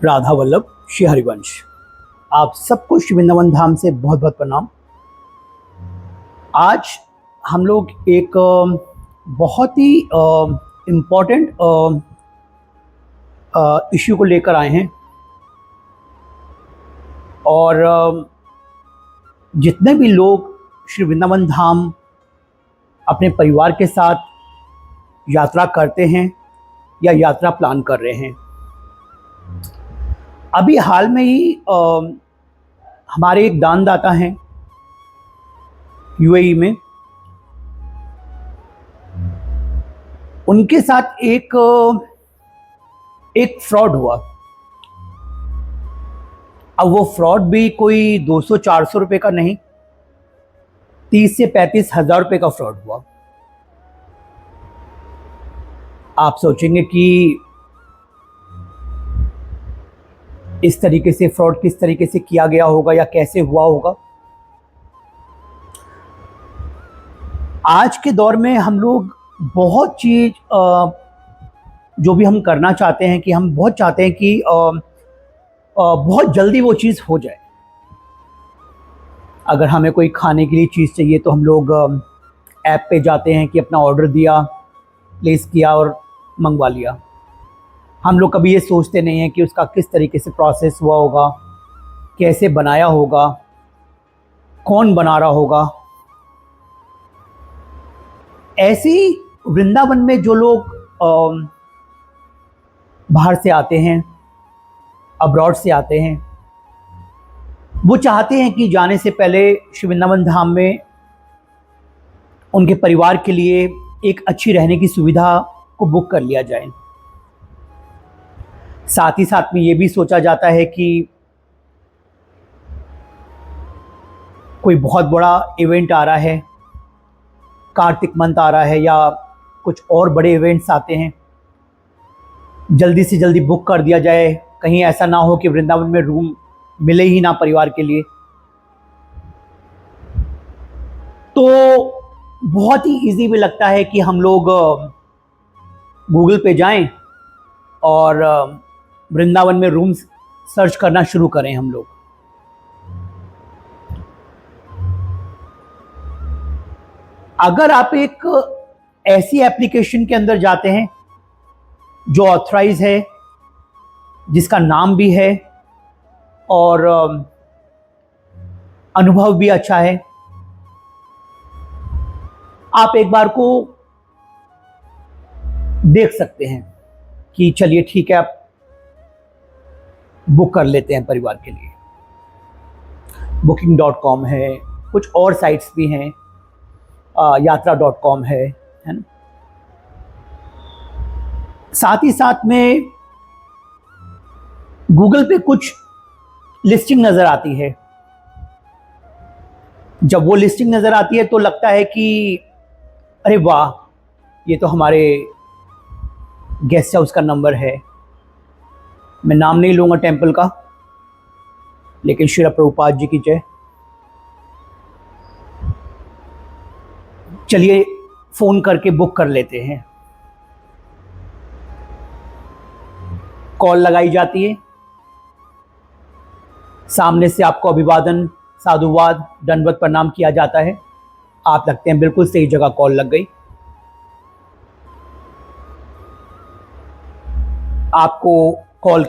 राधा वल्लभ श्री हरिवंश। आप सबको श्री वृंदावन धाम से बहुत बहुत प्रणाम। आज हम लोग एक बहुत ही इम्पोर्टेंट इश्यू को लेकर आए हैं और जितने भी लोग श्री वृंदावन धाम अपने परिवार के साथ यात्रा करते हैं या यात्रा प्लान कर रहे हैं, अभी हाल में ही हमारे एक दानदाता हैं यूएई में, उनके साथ एक फ्रॉड हुआ। अब वो फ्रॉड भी कोई 200-400 रुपये का नहीं, 30 से 35 हज़ार रुपये का फ्रॉड हुआ। आप सोचेंगे कि इस तरीके से फ्रॉड किस तरीके से किया गया होगा या कैसे हुआ होगा। आज के दौर में हम लोग बहुत चीज़ जो भी हम करना चाहते हैं कि हम बहुत चाहते हैं कि बहुत जल्दी वो चीज़ हो जाए। अगर हमें कोई खाने के लिए चीज़ चाहिए तो हम लोग ऐप पे जाते हैं कि अपना ऑर्डर दिया, प्लेस किया और मंगवा लिया। हम लोग कभी ये सोचते नहीं हैं कि उसका किस तरीके से प्रोसेस हुआ होगा, कैसे बनाया होगा, कौन बना रहा होगा। ऐसी वृंदावन में जो लोग बाहर से आते हैं, अब्रॉड से आते हैं, वो चाहते हैं कि जाने से पहले श्री वृंदावन धाम में उनके परिवार के लिए एक अच्छी रहने की सुविधा को बुक कर लिया जाए। साथ ही साथ में ये भी सोचा जाता है कि कोई बहुत बड़ा इवेंट आ रहा है, कार्तिक मंथ आ रहा है या कुछ और बड़े इवेंट्स आते हैं, जल्दी से जल्दी बुक कर दिया जाए। कहीं ऐसा ना हो कि वृंदावन में रूम मिले ही ना परिवार के लिए। तो बहुत ही इजी भी लगता है कि हम लोग गूगल पे जाएं और वृंदावन में रूम सर्च करना शुरू करें हम लोग। अगर आप एक ऐसी एप्लीकेशन के अंदर जाते हैं जो ऑथराइज है, जिसका नाम भी है और अनुभव भी अच्छा है, आप एक बार को देख सकते हैं कि चलिए ठीक है, आप बुक कर लेते हैं परिवार के लिए। booking.com है, कुछ और साइट्स भी हैं, yatra.com है ना। साथ ही साथ में गूगल पे कुछ लिस्टिंग नज़र आती है। जब वो लिस्टिंग नज़र आती है तो लगता है कि अरे वाह, ये तो हमारे गेस्ट हाउस का नंबर है। मैं नाम नहीं लूँगा टेंपल का, लेकिन श्री प्रभुपाद जी की जय। चलिए फ़ोन करके बुक कर लेते हैं। कॉल लगाई जाती है, सामने से आपको अभिवादन, साधुवाद, दंडवत प्रणाम किया जाता है। आप लगते हैं बिल्कुल सही जगह कॉल लग गई। आपको कॉल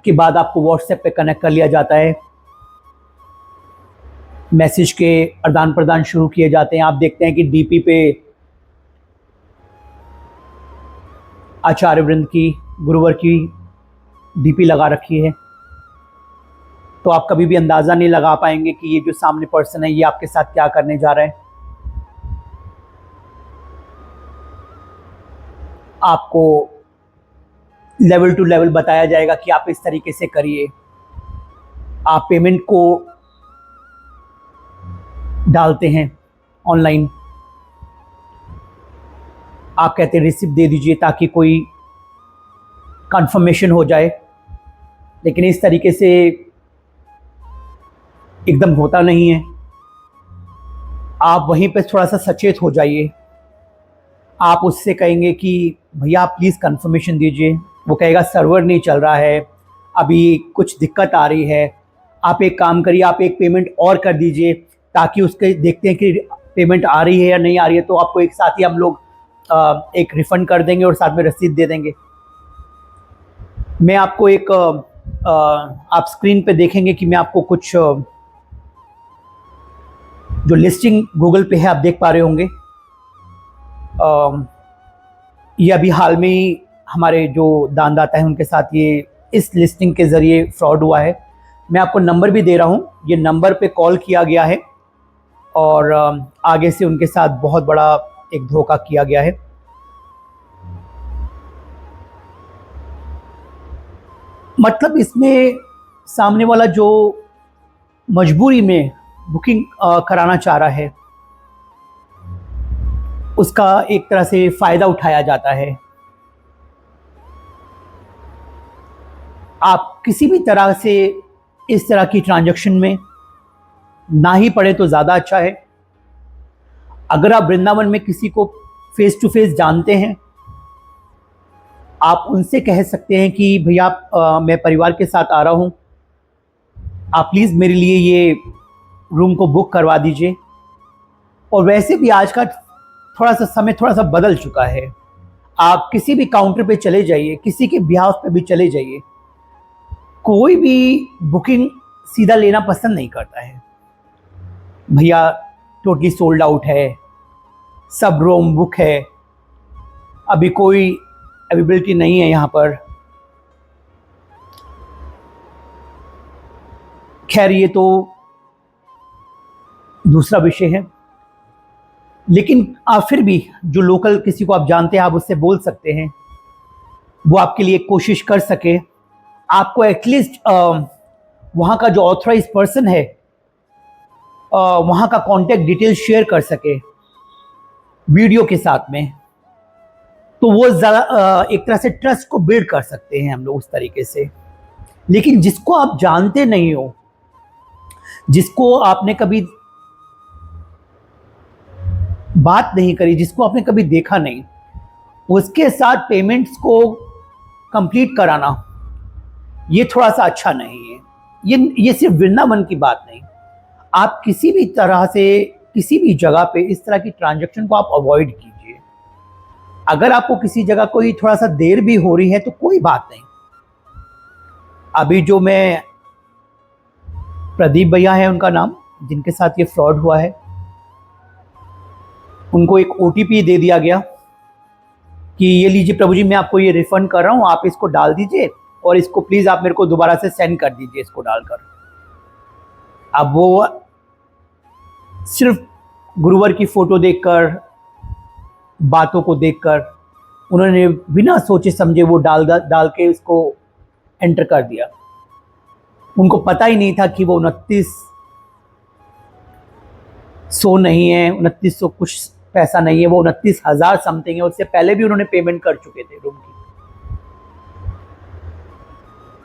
के बाद आपको व्हाट्सएप पे कनेक्ट कर लिया जाता है। मैसेज के आदान प्रदान शुरू किए जाते हैं। आप देखते हैं कि डीपी पे आचार्य वृंद की, गुरुवर की डीपी लगा रखी है। तो आप कभी भी अंदाज़ा नहीं लगा पाएंगे कि ये जो सामने पर्सन है ये आपके साथ क्या करने जा रहा है। आपको लेवल टू लेवल बताया जाएगा कि आप इस तरीके से करिए। आप पेमेंट को डालते हैं ऑनलाइन, आप कहते हैं रिसिप्ट दे दीजिए ताकि कोई कंफर्मेशन हो जाए, लेकिन इस तरीके से एकदम होता नहीं है। आप वहीं पे थोड़ा सा सचेत हो जाइए। आप उससे कहेंगे कि भैया आप प्लीज़ कंफर्मेशन दीजिए, वो कहेगा सर्वर नहीं चल रहा है, अभी कुछ दिक्कत आ रही है, आप एक काम करिए, आप एक पेमेंट और कर दीजिए, ताकि उसके देखते हैं कि पेमेंट आ रही है या नहीं आ रही है, तो आपको एक साथ ही हम लोग एक रिफ़ंड कर देंगे और साथ में रसीद दे देंगे। मैं आपको एक आप स्क्रीन पे देखेंगे कि मैं आपको कुछ जो लिस्टिंग गूगल पे है आप देख पा रहे होंगे। ये अभी हाल में ही हमारे जो दानदाता हैं उनके साथ ये इस लिस्टिंग के ज़रिए फ्रॉड हुआ है। मैं आपको नंबर भी दे रहा हूँ, ये नंबर पे कॉल किया गया है और आगे से उनके साथ बहुत बड़ा एक धोखा किया गया है। मतलब इसमें सामने वाला जो मजबूरी में बुकिंग कराना चाह रहा है, उसका एक तरह से फ़ायदा उठाया जाता है। आप किसी भी तरह से इस तरह की ट्रांजैक्शन में ना ही पड़े तो ज़्यादा अच्छा है। अगर आप वृंदावन में किसी को फेस टू फेस जानते हैं, आप उनसे कह सकते हैं कि भैया मैं परिवार के साथ आ रहा हूँ, आप प्लीज़ मेरे लिए ये रूम को बुक करवा दीजिए। और वैसे भी आज का थोड़ा सा समय थोड़ा सा बदल चुका है। आप किसी भी काउंटर पे चले जाइए, किसी के बिहाफ पे भी चले जाइए, कोई भी बुकिंग सीधा लेना पसंद नहीं करता है। भैया टोटली सोल्ड आउट है, सब रूम बुक है, अभी कोई अवेलेबिलिटी नहीं है यहाँ पर। खैर ये तो दूसरा विषय है, लेकिन आप फिर भी जो लोकल किसी को आप जानते हैं आप उससे बोल सकते हैं, वो आपके लिए कोशिश कर सके, आपको एटलीस्ट वहाँ का जो ऑथराइज पर्सन है वहाँ का कॉन्टैक्ट डिटेल शेयर कर सके वीडियो के साथ में, तो वो ज़्यादा एक तरह से ट्रस्ट को बिल्ड कर सकते हैं हम लोग उस तरीके से। लेकिन जिसको आप जानते नहीं हो, जिसको आपने कभी बात नहीं करी, जिसको आपने कभी देखा नहीं, उसके साथ पेमेंट्स को कंप्लीट कराना ये थोड़ा सा अच्छा नहीं है। ये सिर्फ वृंदावन की बात नहीं, आप किसी भी तरह से किसी भी जगह पे इस तरह की ट्रांजैक्शन को आप अवॉइड कीजिए। अगर आपको किसी जगह कोई थोड़ा सा देर भी हो रही है तो कोई बात नहीं। अभी जो मैं प्रदीप भैया है उनका नाम, जिनके साथ ये फ्रॉड हुआ है, उनको एक OTP दे दिया गया कि ये लीजिए प्रभु जी, मैं आपको ये रिफ़ंड कर रहा हूँ, आप इसको डाल दीजिए और इसको प्लीज़ आप मेरे को दोबारा से सेंड कर दीजिए इसको डालकर। अब वो सिर्फ गुरुवर की फ़ोटो देखकर, बातों को देखकर उन्होंने बिना सोचे समझे वो डाल के इसको एंटर कर दिया। उनको पता ही नहीं था कि वो 2900 नहीं है, 2900 कुछ पैसा नहीं है, वो 29,000 समथिंग है। उससे पहले भी उन्होंने पेमेंट कर चुके थे रूम की।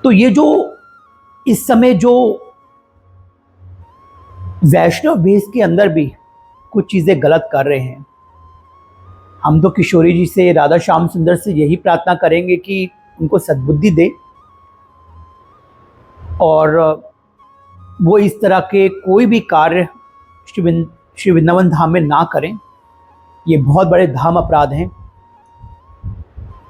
तो ये जो इस समय जो वैष्णव भेष के अंदर भी कुछ चीज़ें गलत कर रहे हैं, हम तो किशोरी जी से, राधा श्याम सुंदर से यही प्रार्थना करेंगे कि उनको सद्बुद्धि दे और वो इस तरह के कोई भी कार्य श्री वृंदावन धाम में ना करें। ये बहुत बड़े धाम अपराध हैं।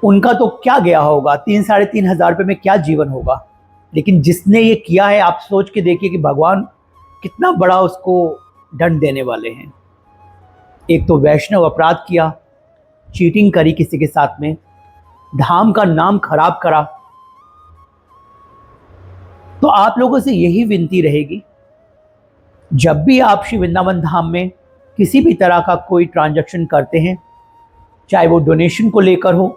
उनका तो क्या गया होगा, 3-3.5 हज़ार रुपये में क्या जीवन होगा, लेकिन जिसने ये किया है आप सोच के देखिए कि भगवान कितना बड़ा उसको दंड देने वाले हैं। एक तो वैष्णव अपराध किया, चीटिंग करी किसी के साथ में, धाम का नाम खराब करा। तो आप लोगों से यही विनती रहेगी, जब भी आप श्री वृंदावन धाम में किसी भी तरह का कोई ट्रांजैक्शन करते हैं, चाहे वो डोनेशन को लेकर हो,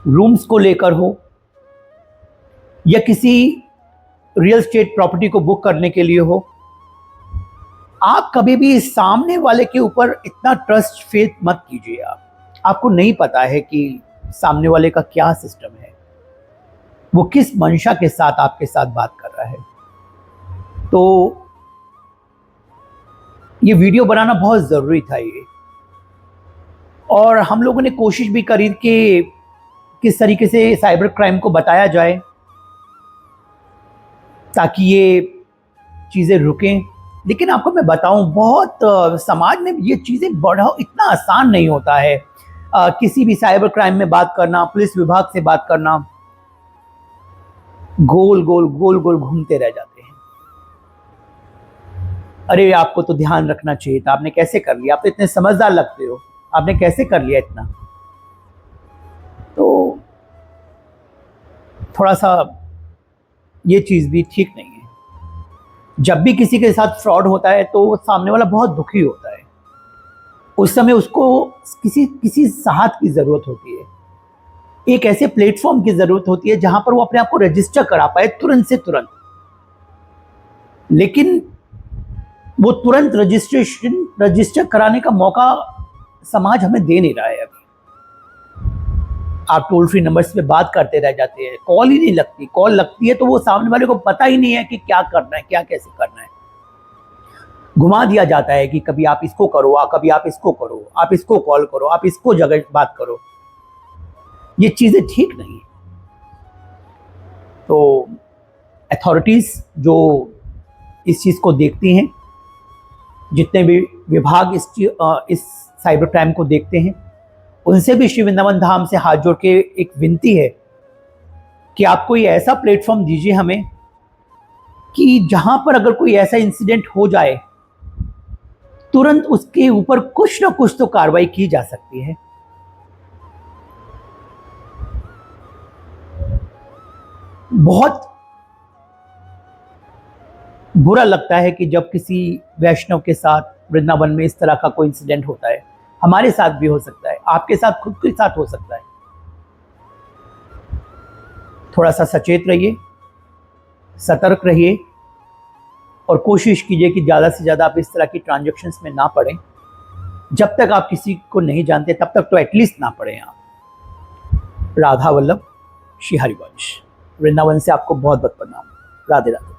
रूम्स को लेकर हो, या किसी रियल एस्टेट प्रॉपर्टी को बुक करने के लिए हो, आप कभी भी सामने वाले के ऊपर इतना ट्रस्ट फेथ मत कीजिए। आपको नहीं पता है कि सामने वाले का क्या सिस्टम है, वो किस मंशा के साथ आपके साथ बात कर रहा है। तो ये वीडियो बनाना बहुत ज़रूरी था ये, और हम लोगों ने कोशिश भी करी कि किस तरीके से साइबर क्राइम को बताया जाए ताकि ये चीज़ें रुकें। लेकिन आपको मैं बताऊं, बहुत समाज में ये चीज़ें बढ़ा इतना आसान नहीं होता है। किसी भी साइबर क्राइम में बात करना, पुलिस विभाग से बात करना, गोल गोल गोल गोल घूमते रह जाते हैं। अरे आपको तो ध्यान रखना चाहिए था, आपने कैसे कर लिया, आप तो इतने समझदार लगते हो, आपने कैसे कर लिया इतना। तो थोड़ा सा ये चीज़ भी ठीक नहीं है। जब भी किसी के साथ फ्रॉड होता है तो सामने वाला बहुत दुखी होता है, उस समय उसको किसी किसी साहस की ज़रूरत होती है, एक ऐसे प्लेटफॉर्म की ज़रूरत होती है जहां पर वो अपने आप को रजिस्टर करा पाए तुरंत से तुरंत। लेकिन वो तुरंत रजिस्टर कराने का मौका समाज हमें दे नहीं रहा है। अभी आप टोल फ्री नंबर्स पे बात करते रह जाते हैं, कॉल ही नहीं लगती, कॉल लगती है तो वो सामने वाले को पता ही नहीं है कि क्या करना है, क्या कैसे करना है। घुमा दिया जाता है कि कभी आप इसको करो, कभी आप इसको करो, आप इसको कॉल करो, आप इसको जगह बात करो। ये चीज़ें ठीक नहीं है। तो अथॉरिटीज़ जो इस चीज़ को देखती हैं, जितने भी विभाग इस साइबर क्राइम को देखते हैं, उनसे भी श्री वृंदावन धाम से हाथ जोड़ के एक विनती है कि आप कोई ऐसा प्लेटफॉर्म दीजिए हमें कि जहां पर अगर कोई ऐसा इंसिडेंट हो जाए तुरंत उसके ऊपर कुछ ना कुछ तो कार्रवाई की जा सकती है। बहुत बुरा लगता है कि जब किसी वैष्णव के साथ वृंदावन में इस तरह का कोई इंसिडेंट होता है। हमारे साथ भी हो सकता है, आपके साथ, खुद के साथ हो सकता है। थोड़ा सा सचेत रहिए, सतर्क रहिए और कोशिश कीजिए कि ज़्यादा से ज़्यादा आप इस तरह की ट्रांजैक्शंस में ना पड़ें। जब तक आप किसी को नहीं जानते तब तक तो एटलीस्ट ना पड़ें आप। राधा वल्लभ, श्री हरिवंश, वृंदावन से आपको बहुत बहुत प्रणाम। राधे राधे।